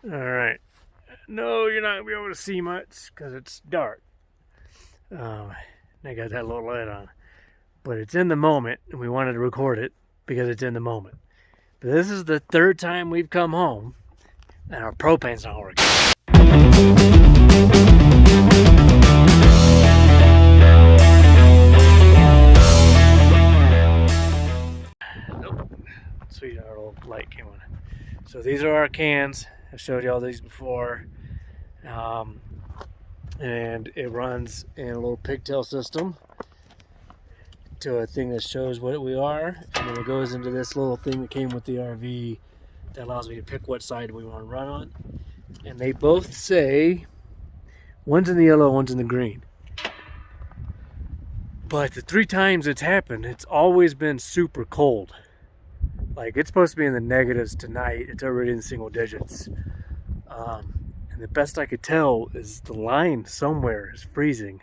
Alright. No, you're not going to be able to see much because it's dark. I got that little light on. But it's in the moment, and we wanted to record it because it's in the moment. But this is the third time we've come home, and our propane's not working. Nope. Sweet, our little light came on. So these are our cans. I showed you all these before. And it runs in a little pigtail system to a thing that shows what we are, and then it goes into this little thing that came with the RV that allows me to pick what side we want to run on. And they both say one's in the yellow, one's in the green. But the 3 times it's happened, it's always been super cold. Like, it's supposed to be in the negatives tonight. It's already in single digits. And the best I could tell is the line somewhere is freezing.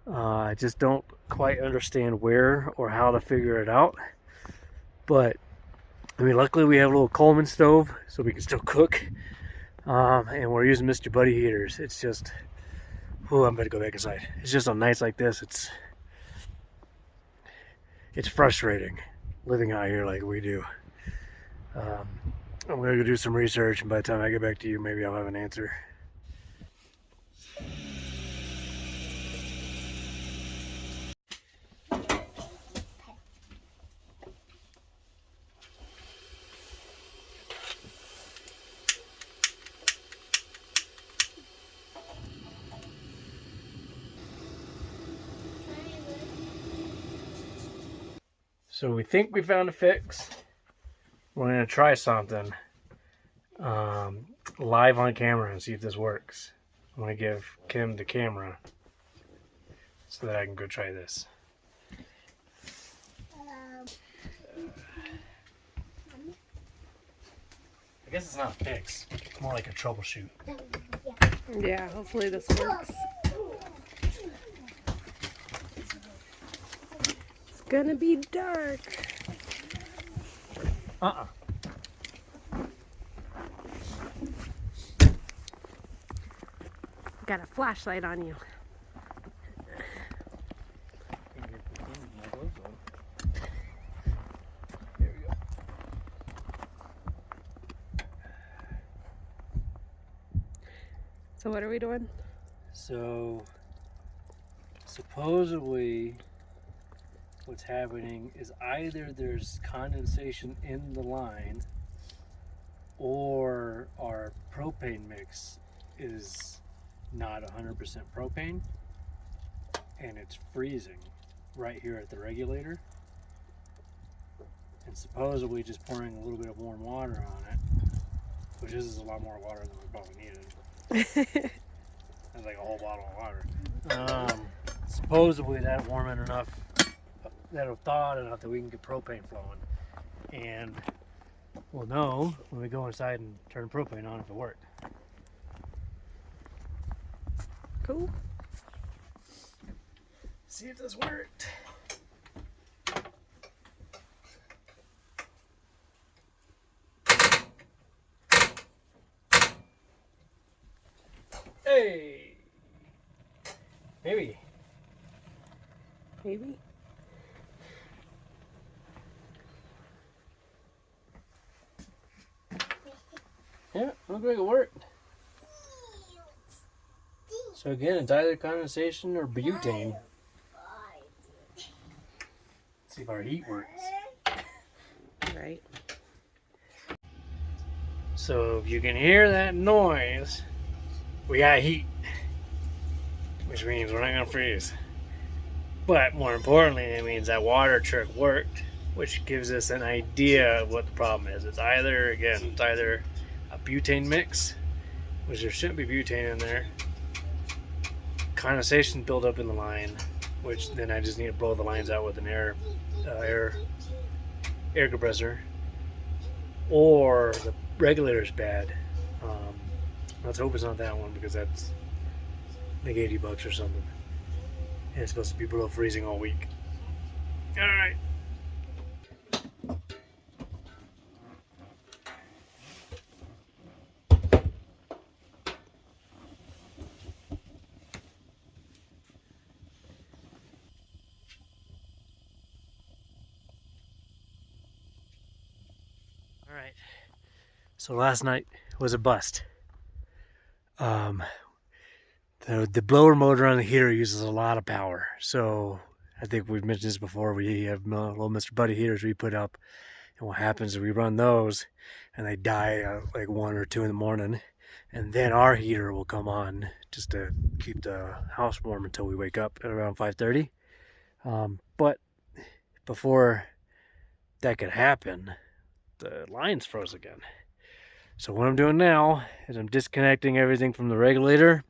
I just don't quite understand where or how to figure it out. But, I mean, luckily we have a little Coleman stove, so we can still cook. And we're using Mr. Buddy heaters. It's just, oh, I'm going to go back inside. It's just on nights like this, it's frustrating living out here like we do. I'm going to go do some research, and by the time I get back to you, maybe I'll have an answer. So we think we found a fix. We're going to try something live on camera and see if this works. I'm going to give Kim the camera so that I can go try this. I guess it's not a fix. It's more like a troubleshoot. Yeah, hopefully this works. It's gonna be dark. Got a flashlight on you. There we go. So what are we doing? So supposedly what's happening is either there's condensation in the line or our propane mix is not 100% propane and it's freezing right here at the regulator, and supposedly just pouring a little bit of warm water on it, which is a lot more water than we probably needed. That's like a whole bottle of water. Supposedly that'll warm it enough, that'll thaw it enough that we can get propane flowing, and we'll know when we go inside and turn propane on if it worked. Cool. See if this worked. Hey! Maybe. Maybe. Yeah, looks like it worked. So again, it's either condensation or butane. Let's see if our heat works. Right. So if you can hear that noise, we got heat, which means we're not gonna freeze. But more importantly, it means that water trick worked, which gives us an idea of what the problem is. It's either a butane mix, which there shouldn't be butane in there, condensation buildup in the line, which then I just need to blow the lines out with an air compressor, or the regulator's bad. Let's hope it's not that one, because that's like $80 or something, and it's supposed to be below freezing all week. All right. So last night was a bust. The blower motor on the heater uses a lot of power. So I think we've mentioned this before. We have little Mr. Buddy heaters we put up. And what happens is we run those and they die at like 1 or 2 in the morning. And then our heater will come on just to keep the house warm until we wake up at around 5:30. But before that could happen, the lines froze again. So what I'm doing now is I'm disconnecting everything from the regulator.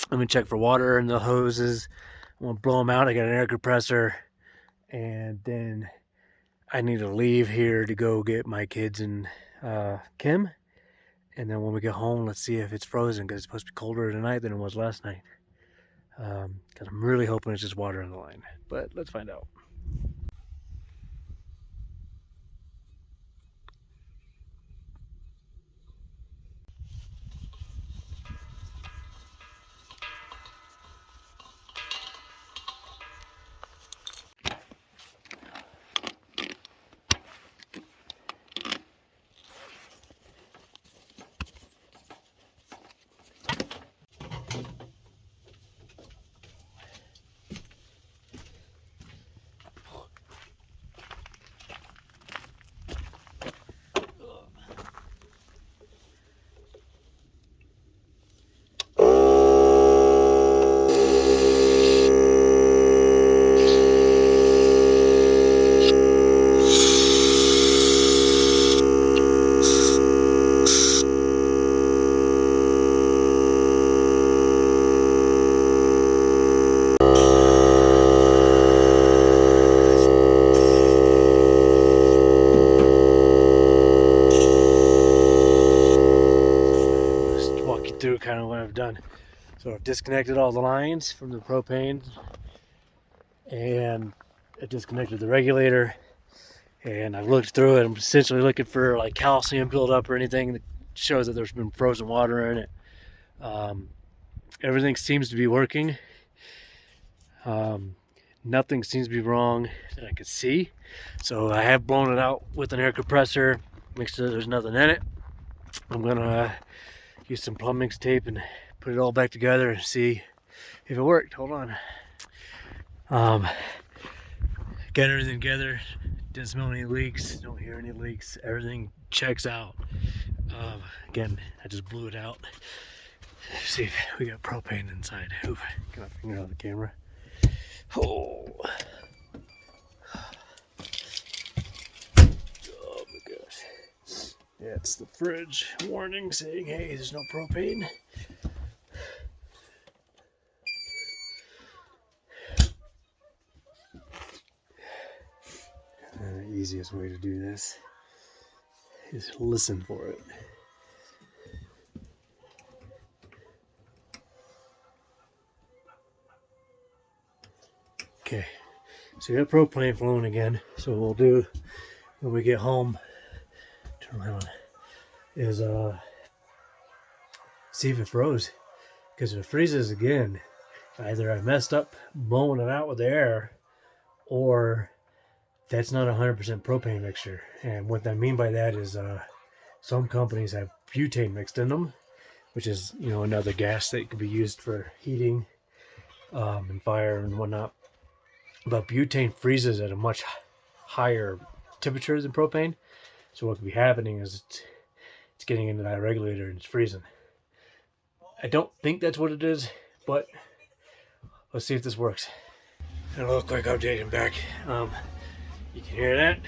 I'm gonna check for water in the hoses. I'm gonna blow them out. I got an air compressor, and then I need to leave here to go get my kids and Kim. And then when we get home, let's see if it's frozen, because it's supposed to be colder tonight than it was last night. Because I'm really hoping it's just water in the line, but let's find out. Through kind of what I've done. So I've disconnected all the lines from the propane, and I disconnected the regulator, and I've looked through it. I'm essentially looking for like calcium buildup or anything that shows that there's been frozen water in it. Everything seems to be working. Nothing seems to be wrong that I could see. So I have blown it out with an air compressor, make sure there's nothing in it. I'm gonna use some plumbing tape and put it all back together and see if it worked. Hold on. Got everything together. Didn't smell any leaks. Don't hear any leaks. Everything checks out. Again, I just blew it out. See if we got propane inside. Oop, get my finger out of the camera. Oh. Oh my gosh. Yeah, it's the fridge warning saying, hey, there's no propane. The easiest way to do this is listen for it. Okay, so we got propane flowing again. So what we'll do when we get home, turn around, is see if it froze. Because if it freezes again, either I messed up blowing it out with the air, or that's not 100% propane mixture. And what I mean by that is some companies have butane mixed in them, which is, you know, another gas that can be used for heating and fire and whatnot. But butane freezes at a much higher temperature than propane. So what could be happening is it's getting into that regulator and it's freezing. I don't think that's what it is, but let's see if this works. And a little quick update, I'm back. You can hear that.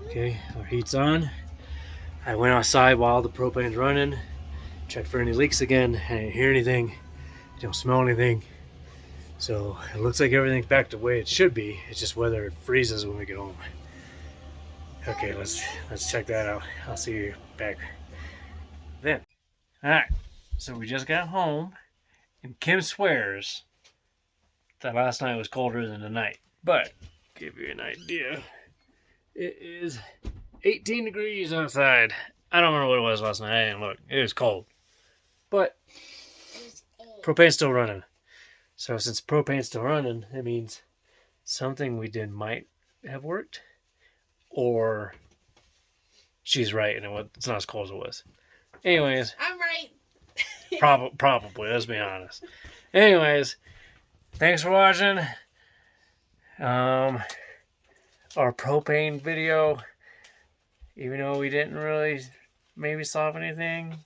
Okay, our heat's on. I went outside while the propane's running, checked for any leaks again. I didn't hear anything, don't smell anything. So it looks like everything's back to the way it should be. It's just whether it freezes when we get home. Okay, let's check that out. I'll see you back then. Alright, so we just got home, and Kim swears that last night was colder than tonight. But, give you an idea, it is 18 degrees outside. I don't remember what it was last night. I didn't look. It was cold. But, propane's still running. So since propane's still running, it means something we did might have worked, or she's right, and it's not as cold as it was. Anyways, I'm right. probably. Let's be honest. Anyways, thanks for watching. Our propane video, even though we didn't really maybe solve anything,